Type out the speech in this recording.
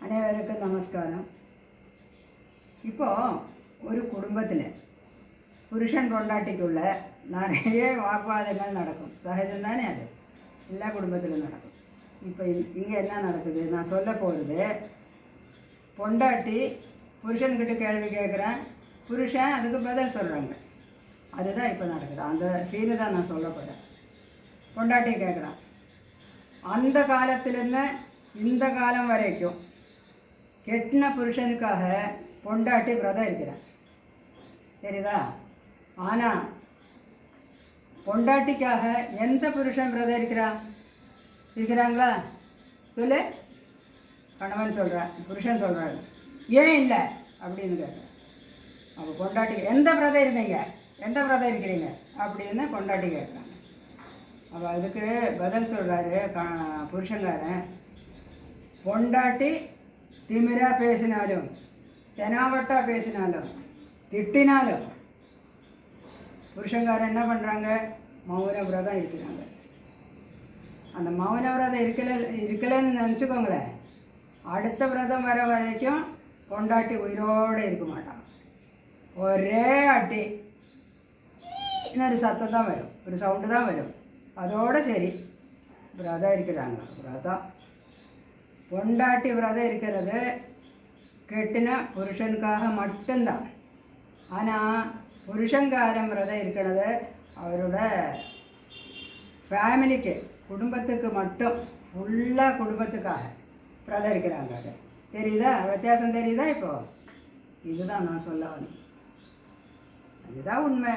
அனைவருக்கும் நமஸ்காரம். இப்போது ஒரு குடும்பத்தில் புருஷன் பொண்டாட்டிக்குள்ள நிறைய வாக்குவாதங்கள் நடக்கும். சகஜம் தானே, அது எல்லா குடும்பத்திலும் நடக்கும். இப்போ இங்கே என்ன நடக்குது, நான் சொல்ல போகிறது, பொண்டாட்டி புருஷன்கிட்ட கேள்வி கேட்குறேன், புருஷன் அதுக்கு பதில் சொல்கிறாங்க. அதுதான் இப்போ நடக்குது. அந்த சீனு தான் நான் சொல்ல போகிறேன். பொண்டாட்டி கேட்குறான், அந்த காலத்திலேருந்து இந்த காலம் வரைக்கும் கெட்டின புருஷனுக்காக பொண்டாட்டி விரதம் இருக்கிறான், தெரியுதா? ஆனால் பொண்டாட்டிக்காக எந்த புருஷன் விரதம் இருக்கிறாங்களா சொல்லு? கணவன் சொல்கிறான், புருஷன் சொல்கிறாரு, ஏன் இல்லை அப்படின்னு கேட்குறேன். அப்போ பொண்டாட்டிக்கு எந்த விரதம் இருக்கிறீங்க அப்படின்னு பொண்டாட்டி கேட்குறாங்க. அப்போ அதுக்கு பதில் சொல்கிறாரு புருஷன்காரன், பொண்டாட்டி திமிராக பேசினாலும் தெனாவட்டா பேசினாலும் திட்டினாலும் புருஷன்காரன் என்ன பண்ணுறாங்க, மௌன விரதம் இருக்கிறாங்க. அந்த மௌன விரதம் இருக்கலைன்னு நினச்சிக்கோங்களேன், அடுத்த விரதம் வர வரைக்கும் பொண்டாட்டி உயிரோடு இருக்க மாட்டான். ஒரே அட்டி இன்னொரு சத்தம் தான் வரும், ஒரு சவுண்டு தான் வரும், அதோடு சரி விரதம் இருக்கிறாங்க. விரதம் பொண்டாட்டி விரதம் இருக்கிறது கெட்டின புருஷனுக்காக மட்டும்தான். ஆனால் புருஷன்காரன் விரதம் இருக்கிறது அவரோட ஃபேமிலிக்கு, குடும்பத்துக்கு மட்டும், ஃபுல்லாக குடும்பத்துக்காக விரதம் இருக்கிறாங்க. அது தெரியுதா? வித்தியாசம் தெரியுதா? இப்போது இதுதான் நான் சொல்ல வந்தேன். அதுதான் உண்மை.